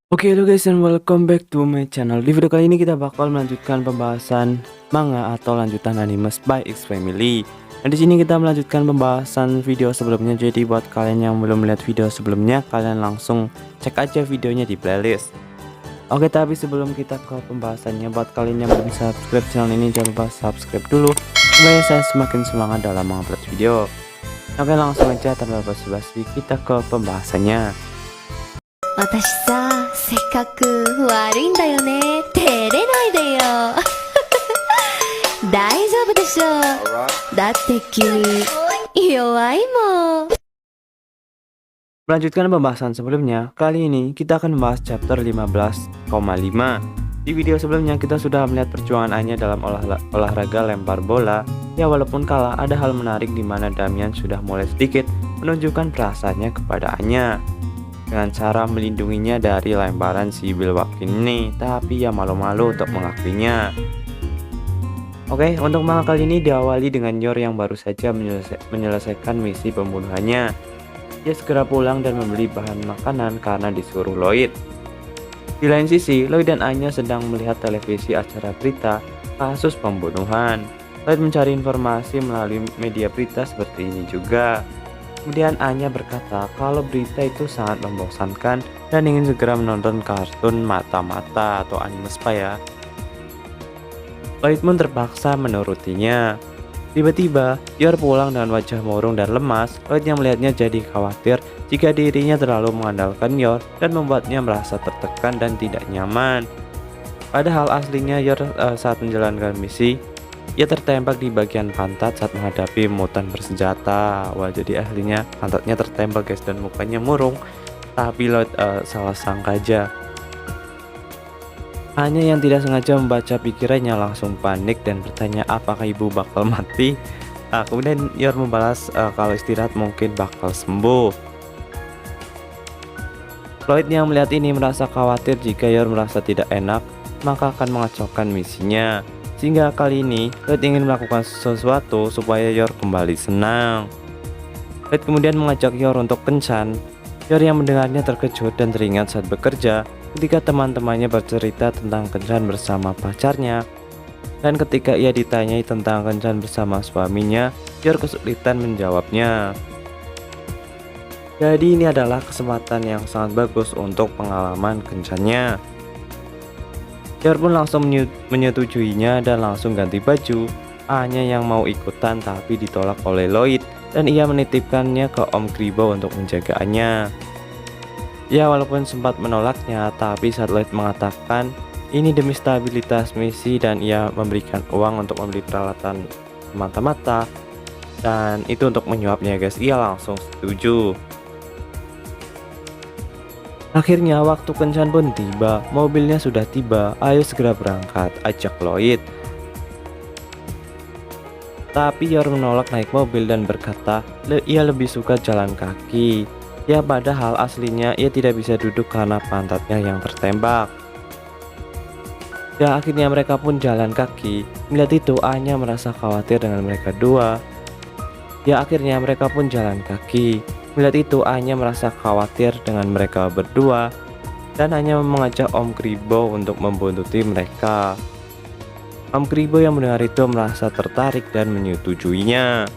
Oke, halo guys and welcome back to my channel. Di video kali ini kita bakal melanjutkan pembahasan manga atau lanjutan anime by X Family. Dan di sini kita melanjutkan pembahasan video sebelumnya. Jadi buat kalian yang belum melihat video sebelumnya, kalian langsung cek aja videonya di playlist. Oke, tapi sebelum kita ke pembahasannya, buat kalian yang belum subscribe channel ini, jangan lupa subscribe dulu supaya saya semakin semangat dalam mengupload video. Oke, langsung aja tanpa basa-basi kita ke pembahasannya. 私さ、性格悪いんだよね。照れないでよ。大丈夫でしょ。だって君、弱いもん。 Melanjutkan pembahasan sebelumnya, kali ini kita akan membahas chapter 15,5. Di video sebelumnya kita sudah melihat perjuangan Anya dalam olahraga lempar bola. Ya, walaupun kalah, ada hal menarik di mana Damian sudah mulai sedikit menunjukkan perasaannya kepada Anya dengan cara melindunginya dari lemparan si Bilwakin ini, tapi ia malu-malu untuk mengakuinya. Oke, untuk manga kali ini diawali dengan Yor yang baru saja menyelesaikan misi pembunuhannya. Dia segera pulang dan membeli bahan makanan karena disuruh Lloyd. Di lain sisi, Lloyd dan Anya sedang melihat televisi acara berita kasus pembunuhan. Lloyd mencari informasi melalui media berita seperti ini juga. Kemudian Anya berkata kalau berita itu sangat membosankan dan ingin segera menonton kartun mata-mata atau anime spy ya. Lloyd pun terpaksa menurutinya. Tiba-tiba, Yor pulang dengan wajah murung dan lemas. Lloyd yang melihatnya jadi khawatir jika dirinya terlalu mengandalkan Yor dan membuatnya merasa tertekan dan tidak nyaman. Padahal aslinya Yor saat menjalankan misi, ia tertembak di bagian pantat saat menghadapi mutan bersenjata. Wah, jadi ahlinya pantatnya tertembak guys dan mukanya murung. Tapi Lloyd salah sangka aja. Hanya yang tidak sengaja membaca pikirannya langsung panik dan bertanya apakah ibu bakal mati. Kemudian Yor membalas kalau istirahat mungkin bakal sembuh. Lloyd yang melihat ini merasa khawatir jika Yor merasa tidak enak, maka akan mengacaukan misinya. Sehingga kali ini Lloyd ingin melakukan sesuatu supaya Yor kembali senang. Lloyd kemudian mengajak Yor untuk kencan. Yor yang mendengarnya terkejut dan teringat saat bekerja ketika teman-temannya bercerita tentang kencan bersama pacarnya. Dan ketika ia ditanyai tentang kencan bersama suaminya, Yor kesulitan menjawabnya. Jadi ini adalah kesempatan yang sangat bagus untuk pengalaman kencannya. Yor pun langsung menyetujuinya dan langsung ganti baju. Anya yang mau ikutan tapi ditolak oleh Lloyd dan ia menitipkannya ke Om Kribo untuk menjaga Anya. Ya, walaupun sempat menolaknya, tapi saat Lloyd mengatakan ini demi stabilitas misi dan ia memberikan uang untuk membeli peralatan mata-mata dan itu untuk menyuapnya guys, ia langsung setuju. Akhirnya waktu kencan pun tiba, mobilnya sudah tiba, ayo segera berangkat, ajak Lloyd. Tapi Yor menolak naik mobil dan berkata ia lebih suka jalan kaki. Ya, padahal aslinya ia tidak bisa duduk karena pantatnya yang tertembak. Ya, akhirnya mereka pun jalan kaki. Melihat itu Anya merasa khawatir dengan mereka dua. Ya, akhirnya mereka pun jalan kaki. Melihat itu Anya merasa khawatir dengan mereka berdua dan hanya mengajak Om Kribo untuk membuntuti mereka. Om Kribo yang mendengar itu merasa tertarik dan menyetujuinya.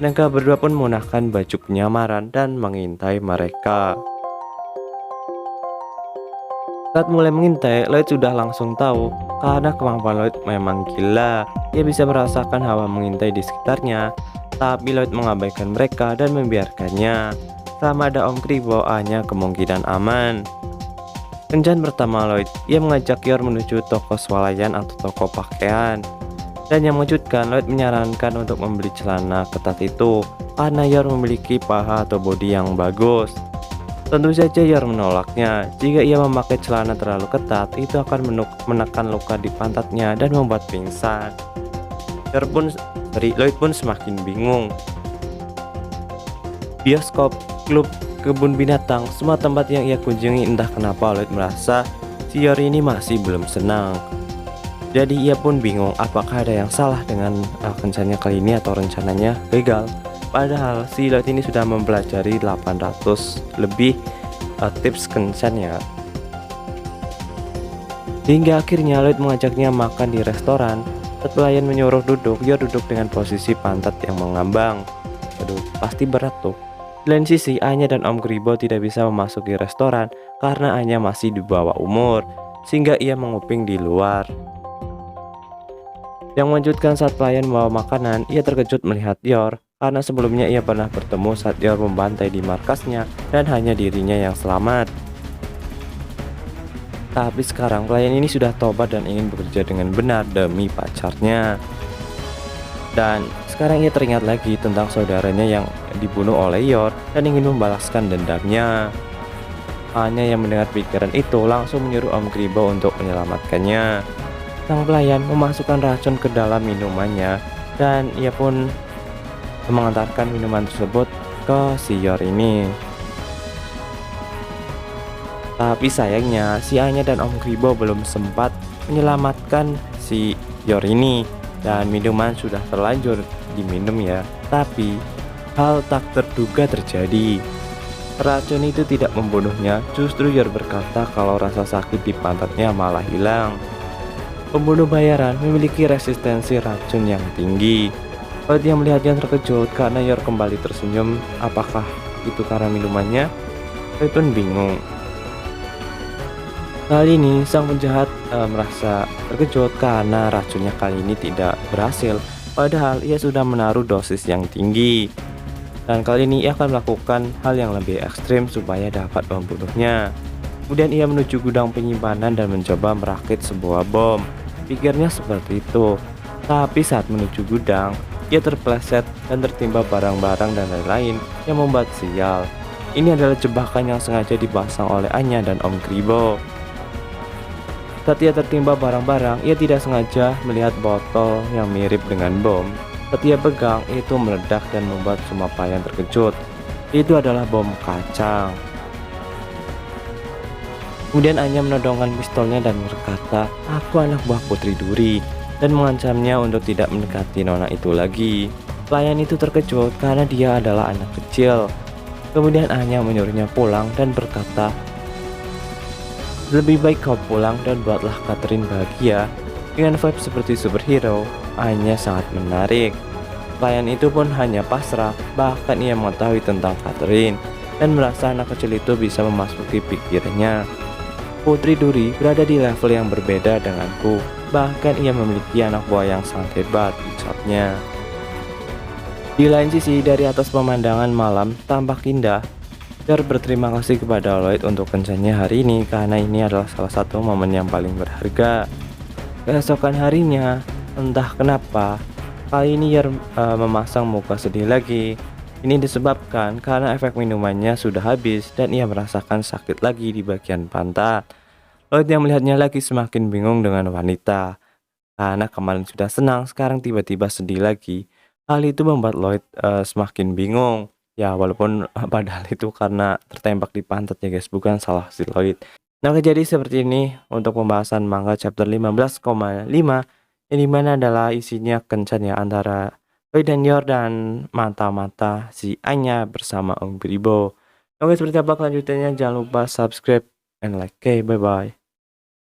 Mereka berdua pun menggunakan baju penyamaran dan mengintai mereka. Saat mulai mengintai, Lloyd sudah langsung tahu karena kemampuan Lloyd memang gila. Ia bisa merasakan hawa mengintai di sekitarnya. Tapi Lloyd mengabaikan mereka dan membiarkannya. Selama ada Om Kribo, hanya kemungkinan aman. Kencan pertama Lloyd, ia mengajak Yor menuju toko swalayan atau toko pakaian. Dan yang mengejutkan, Lloyd menyarankan untuk membeli celana ketat itu karena Yor memiliki paha atau bodi yang bagus. Tentu saja Yor menolaknya. Jika ia memakai celana terlalu ketat, itu akan menekan luka di pantatnya dan membuat pingsan. Lloyd pun semakin bingung. Bioskop, klub, kebun binatang, semua tempat yang ia kunjungi entah kenapa Lloyd merasa si Yor ini masih belum senang. Jadi ia pun bingung apakah ada yang salah dengan kencannya kali ini atau rencananya gagal. Padahal si Lloyd ini sudah mempelajari 800 lebih tips kencan ya. Hingga akhirnya Lloyd mengajaknya makan di restoran. Saat pelayan menyuruh duduk, Yor duduk dengan posisi pantat yang mengambang. Aduh, pasti berat tuh. Di lain sisi, Anya dan Om Gribo tidak bisa memasuki restoran karena Anya masih di bawah umur, sehingga ia menguping di luar. Yang mengejutkan saat pelayan membawa makanan, ia terkejut melihat Yor karena sebelumnya ia pernah bertemu saat Yor membantai di markasnya dan hanya dirinya yang selamat. Tapi sekarang pelayan ini sudah tobat dan ingin bekerja dengan benar demi pacarnya. Dan sekarang ia teringat lagi tentang saudaranya yang dibunuh oleh Yor dan ingin membalaskan dendamnya. Hanya yang mendengar pikiran itu langsung menyuruh Om Gribo untuk menyelamatkannya. Sang pelayan memasukkan racun ke dalam minumannya dan ia pun mengantarkan minuman tersebut ke si Yor ini. Tapi sayangnya si Anya dan Om Gribo belum sempat menyelamatkan si Yor ini dan minuman sudah terlanjur diminum ya. Tapi hal tak terduga terjadi. Racun itu tidak membunuhnya, justru Yor berkata kalau rasa sakit di pantatnya malah hilang. Pembunuh bayaran memiliki resistensi racun yang tinggi. Lloyd yang melihatnya terkejut karena Yor kembali tersenyum. Apakah itu karena minumannya? Lloyd pun bingung. Kali ini sang penjahat merasa terkejut karena racunnya kali ini tidak berhasil. Padahal ia sudah menaruh dosis yang tinggi. Dan kali ini ia akan melakukan hal yang lebih ekstrim supaya dapat membunuhnya. Kemudian ia menuju gudang penyimpanan dan mencoba merakit sebuah bom. Pikirnya seperti itu. Tapi saat menuju gudang, ia terpeleset dan tertimpa barang-barang dan lain-lain yang membuat sial. Ini adalah jebakan yang sengaja dipasang oleh Anya dan Om Gribo. Saat ia tertimpa barang-barang, ia tidak sengaja melihat botol yang mirip dengan bom. Saat ia pegang, itu meledak dan membuat semua pelayan terkejut. Itu adalah bom kacang. Kemudian Anya menodongkan pistolnya dan berkata, "Aku anak buah Putri Duri," dan mengancamnya untuk tidak mendekati nona itu lagi. Pelayan itu terkejut karena dia adalah anak kecil. Kemudian Anya menyuruhnya pulang dan berkata, "Lebih baik kau pulang dan buatlah Catherine bahagia." Dengan vibe seperti superhero, Anya sangat menarik. Pelayan itu pun hanya pasrah, bahkan ia mengetahui tentang Catherine dan merasa anak kecil itu bisa memasuki pikirannya. Putri Duri berada di level yang berbeda denganku, bahkan ia memiliki anak buah yang sangat hebat, ucapnya. Di lain sisi, dari atas pemandangan malam tampak indah. Yor berterima kasih kepada Lloyd untuk kencannya hari ini karena ini adalah salah satu momen yang paling berharga. Keesokan harinya, entah kenapa, kali ini Yor memasang muka sedih lagi. Ini disebabkan karena efek minumannya sudah habis dan ia merasakan sakit lagi di bagian pantat. Lloyd yang melihatnya lagi semakin bingung dengan wanita. Karena kemarin sudah senang, sekarang tiba-tiba sedih lagi. Hal itu membuat Lloyd semakin bingung. Ya walaupun padahal itu karena tertembak di pantat ya guys, bukan salah si Lloyd. Nah jadi seperti ini untuk pembahasan manga chapter 15,5 yang dimana adalah isinya kencan ya antara Lloyd dan Yor dan mata-mata si Anya bersama Om Gribo. Oke seperti apa kelanjutannya, jangan lupa subscribe and like. Oke, bye bye.